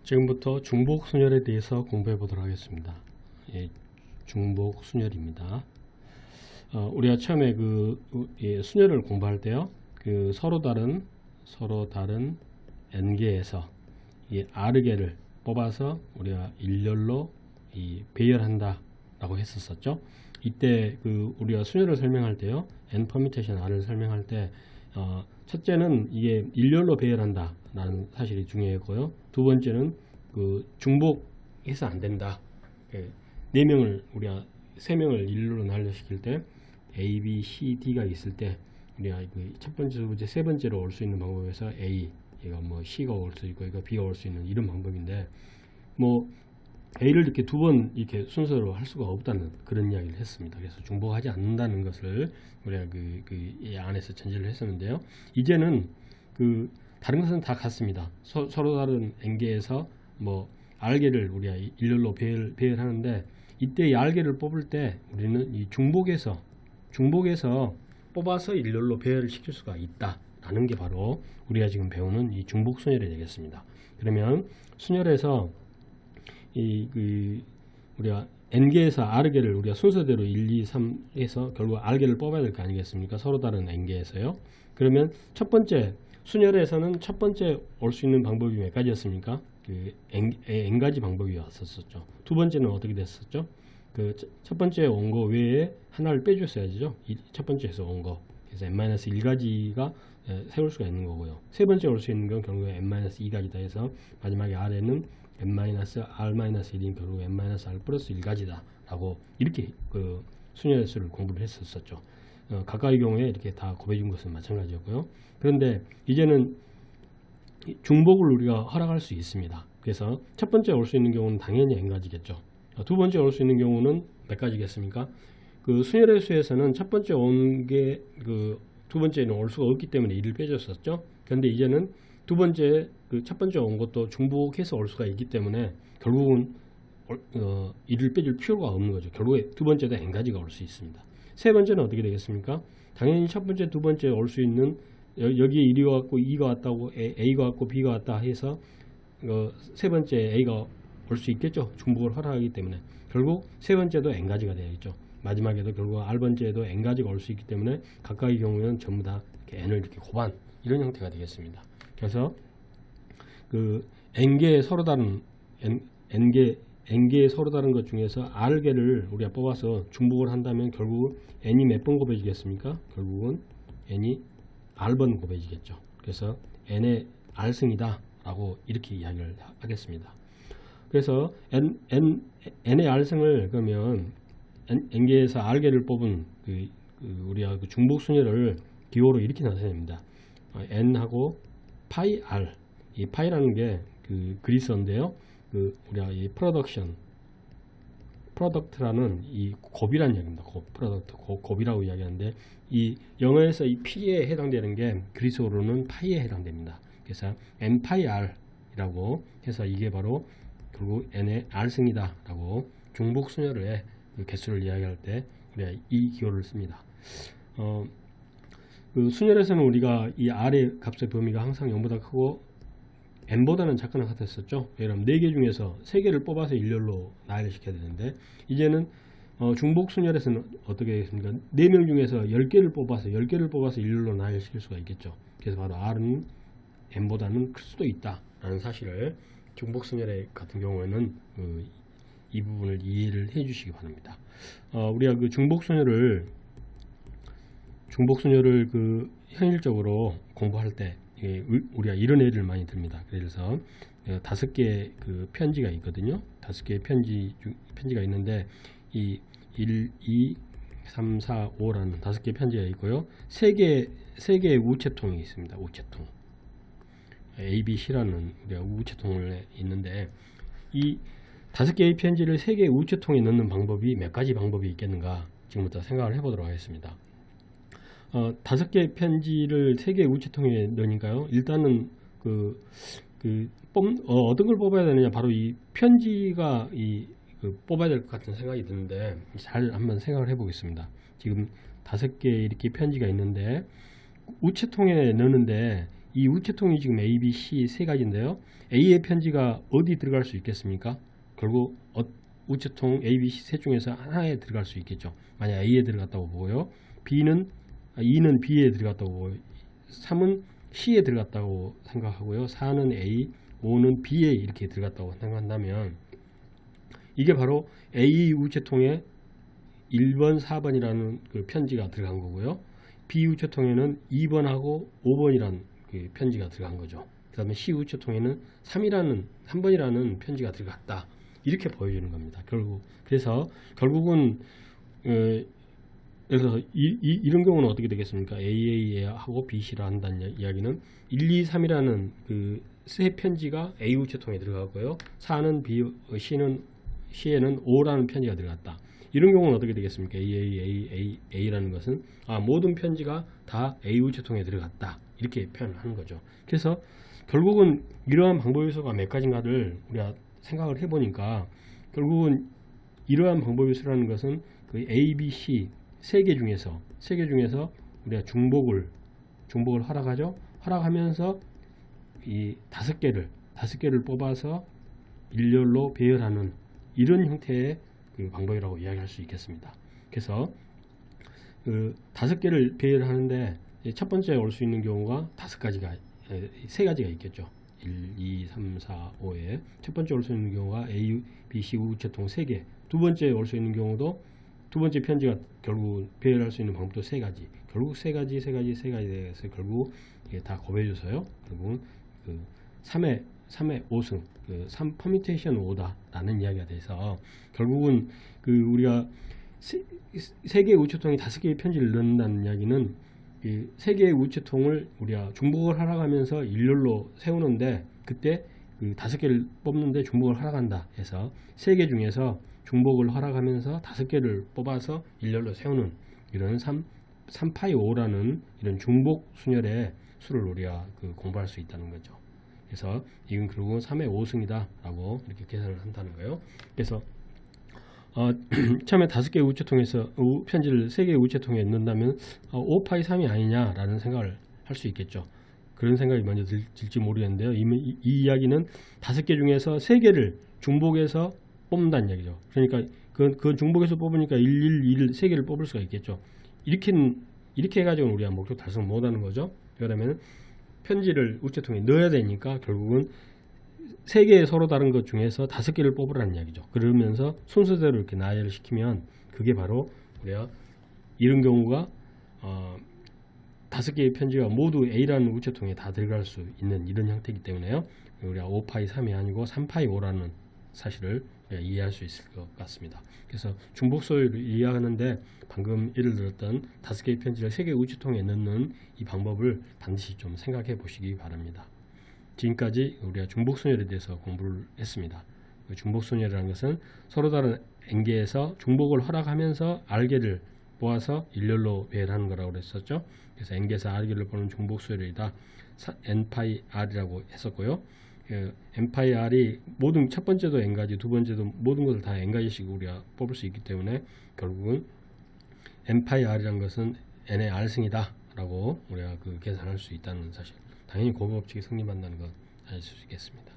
지금부터 중복 순열에 대해서 공부해 보도록 하겠습니다. 예, 중복 순열입니다. 우리가 처음에 순열을 공부할 때요, 서로 다른 n개에서 이 r개를 뽑아서 우리가 일렬로 배열한다라고 했었죠. 이때 우리가 순열을 설명할 때요, n 퍼뮤테이션 r을 설명할 때 첫째는 이게 일렬로 배열한다 라는 사실이 중요했고요. 두 번째는 중복해서 안 된다. 네 명을 우리가 세 명을 일렬로 난료시킬 때 A, B, C, D가 있을 때 우리가 첫 번째, 두 번째, 세 번째로 올 수 있는 방법에서 A, 얘가 C가 올 수 있고 얘가 B가 올 수 있는 이런 방법인데, A를 이렇게 두 번 이렇게 순서로 할 수가 없다는 그런 이야기를 했습니다. 그래서 중복하지 않는다는 것을 우리가 이 안에서 전제를 했었는데요. 이제는 다른 것은 다 같습니다. 서로 다른 n개에서 r개를 우리가 일렬로 배열하는데, 이때 이 r개를 뽑을 때 우리는 이 중복에서 뽑아서 일렬로 배열을 시킬 수가 있다라는 게 바로 우리가 지금 배우는 이 중복 순열이 되겠습니다. 그러면 순열에서 우리가 n개에서 r개를 우리가 순서대로 1, 2, 3 해서 결국 r개를 뽑아야 될 거 아니겠습니까? 서로 다른 n개에서요. 그러면 첫 번째 순열에서는 첫 번째 올 수 있는 방법이 몇 가지였습니까? n가지 방법이 왔었죠. 두 번째는 어떻게 됐었죠? 첫 번째 온 거 외에 하나를 빼줬어야죠. 첫 번째에서 온 거. 그래서 n-1가지가 세울 수가 있는 거고요. 세 번째 올 수 있는 건 결국에 n-2가지다 해서 마지막에 r에는 n-r-1인 결국 n-r 플러스 1가지다 라고 이렇게 순열의 수를 공부를 했었죠. 각각의 경우에 이렇게 다 곱해준 것은 마찬가지였고요. 그런데 이제는 중복을 우리가 허락할 수 있습니다. 그래서 첫 번째 올 수 있는 경우는 당연히 n가지겠죠. 두 번째 올 수 있는 경우는 몇 가지겠습니까? 순열의 수에서는 첫 번째 온 게 두 번째는 올 수가 없기 때문에 1을 빼줬었죠. 그런데 이제는 두 번째 첫 번째 온 것도 중복해서 올 수가 있기 때문에 결국은 1을 빼줄 필요가 없는 거죠. 결국에 두 번째도 n가지가 올 수 있습니다. 세 번째는 어떻게 되겠습니까? 당연히 첫 번째, 두 번째 올 수 있는 여기에 1이 왔고 2가 왔다고 A가 왔고 B가 왔다 해서 세 번째 A가 올 수 있겠죠. 중복을 허락하기 때문에 결국 세 번째도 n가지가 되겠죠. 마지막에도 결국 r번째에도 n가지가 올 수 있기 때문에 각각의 경우에는 전부 다 이렇게 n을 이렇게 곱한 이런 형태가 되겠습니다. 그래서 n개의 서로 다른 n개의 서로 다른 것 중에서 r개를 우리가 뽑아서 중복을 한다면 결국 n이 몇 번 곱해지겠습니까? 결국은 n이 r번 곱해지겠죠. 그래서 n의 r승이다 라고 이렇게 이야기를 하겠습니다. 그래서 n의 r승을 그러면 n개에서 r개를 뽑은 우리가 중복 순열을 기호로 이렇게 나눠야 됩니다. n하고 파이 r, 이 파이라는 게 그리스어인데요. 우리가 이 프로덕트라는 이 곱이라는 이야기입니다. 곱이라고 이야기하는데, 이 영어에서 이 p에 해당되는 게 그리스어로는 파이에 해당됩니다. 그래서 n 파이 r이라고 해서 이게 바로 결국 n의 r승이다 라고 중복 순열의 개수를 이야기할 때 우리가 이 기호를 씁니다. 순열에서는 우리가 이 r의 값의 범위가 항상 0보다 크고 n보다는 작거나 같았었죠. 여러분 4개 중에서 3개를 뽑아서 일렬로 나열을 시켜야 되는데, 이제는 중복 순열에서는 어떻게 되겠습니까? 4명 중에서 10개를 뽑아서 일렬로 나열시킬 수가 있겠죠. 그래서 바로 r은 n보다는 클 수도 있다 라는 사실을 중복 순열 같은 경우에는 이 부분을 이해를 해 주시기 바랍니다. 우리가 중복 순열을 현실적으로 공부할 때 우리가 이런 예를 많이 듭니다. 그래서 5개의 편지가 있거든요. 5개의 편지가 있는데 이 1, 2, 3, 4, 5라는 5개의 편지가 있고요. 3개의 우체통이 있습니다. 우체통 A, B, C라는 우리가 우체통을 있는데, 이 5개의 편지를 3개의 우체통에 넣는 방법이 몇 가지 방법이 있겠는가 지금부터 생각을 해보도록 하겠습니다. 5개의 편지를 3개의 우체통에 넣으니까요. 일단은 어떤 걸 뽑아야 되느냐, 바로 이 편지가 뽑아야 될 것 같은 생각이 드는데, 잘 한번 생각을 해보겠습니다. 지금 5개 이렇게 편지가 있는데 우체통에 넣는데, 이 우체통이 지금 A, B, C 세 가지인데요. A의 편지가 어디 들어갈 수 있겠습니까? 결국 우체통 A, B, C 셋 중에서 하나에 들어갈 수 있겠죠. 만약 A에 들어갔다고 보고요. 2는 B에 들어갔다고 보고요. 3은 C에 들어갔다고 생각하고요. 4는 A, 5는 B에 이렇게 들어갔다고 생각한다면 이게 바로 A 우체통에 1번, 4번이라는 그 편지가 들어간 거고요. B 우체통에는 2번하고 5번이라는 그 편지가 들어간 거죠. 그 다음에 C 우체통에는 3번이라는 편지가 들어갔다. 이렇게 보여주는 겁니다. 그래서 결국은 그래서 이런 경우는 어떻게 되겠습니까? AA하고 BC라 한다는 이야기는 1, 2, 3이라는 그 세 편지가 A 우체통에 들어가고요. 4는 B, C에는 O라는 편지가 들어갔다. 이런 경우는 어떻게 되겠습니까? A라는 것은 모든 편지가 다 A 우체통에 들어갔다. 이렇게 표현을 하는 거죠. 그래서 결국은 이러한 방법 요소가 몇 가지인가를 우리가 생각을 해보니까 결국은 이러한 방법 요소라는 것은 그 A, B, C 세 개 중에서 우리가 중복을 허락하죠. 허락하면서 이 다섯 개를 뽑아서 일렬로 배열하는 이런 형태의 그 방법이라고 이야기할 수 있겠습니다. 그래서 그 5개를 배열하는데 첫 번째 올 수 있는 경우가 세 가지가 있겠죠. 1, 2, 3, 4, 5에 첫 번째 올 수 있는 경우가 A, B, C 우체통 3개. 두 번째 올 수 있는 경우도 두 번째 편지가 결국 배열할 수 있는 방법도 3가지. 결국 3가지에서 결국 이게 다 곱해줘서요. 결국은 그 3의 5승, 그 3 퍼미테이션 오다라는 이야기가 돼서 결국은 그 우리가 세 개의 우체통에 5개의 편지를 넣는다는 이야기는 이 3개의 우체통을 우리가 중복을 허락하면서 일렬로 세우는데 그때 그 5개를 뽑는데 중복을 허락한다 해서 3개 중에서 중복을 허락하면서 5개를 뽑아서 일렬로 세우는 이런 3파이 5라는 이런 중복 순열의 수를 우리가 그 공부할 수 있다는 거죠. 그래서 이건 결국은 3의 5승이다 라고 이렇게 계산을 한다는 거예요. 그래서 처음에 5개의 우체통에서 편지를 3개의 우체통에 넣는다면 5파이 3이 아니냐라는 생각을 할 수 있겠죠. 그런 생각이 먼저 들지 모르겠는데요. 이 이야기는 5개 중에서 3개를 중복해서 뽑는다는 이야기죠. 그러니까 그 중복해서 뽑으니까 1, 3개를 뽑을 수가 있겠죠. 이렇게 해가지고는 우리가 목표 달성 못하는 거죠. 그러면 편지를 우체통에 넣어야 되니까 결국은 3개의 서로 다른 것 중에서 5개를 뽑으라는 이야기죠. 그러면서 순서대로 이렇게 나열을 시키면 그게 바로 우리가 이런 경우가 5개의 편지가 모두 A라는 우체통에 다 들어갈 수 있는 이런 형태이기 때문에요. 우리가 5파이 3이 아니고 3파이 5라는 사실을 이해할 수 있을 것 같습니다. 그래서 중복소를 이해하는데 방금 예를 들었던 5개의 편지를 3개의 우체통에 넣는 이 방법을 반드시 좀 생각해 보시기 바랍니다. 지금까지 우리가 중복순열에 대해서 공부를 했습니다. 중복순열이라는 것은 서로 다른 N개에서 중복을 허락하면서 R개를 모아서 일렬로 배열하는 거라고 그랬었죠. 그래서 N개에서 R개를 보는 중복순열이다. N파이 R이라고 했었고요. N파이 R이 첫 번째도 N가지, 두 번째도 모든 것을 다 N가지씩 우리가 뽑을 수 있기 때문에 결국은 N파이 R이라는 것은 N의 R승이다 라고 우리가 그 계산할 수 있다는 사실. 당연히 그 법칙이 성립한다는 건 알 수 있겠습니다.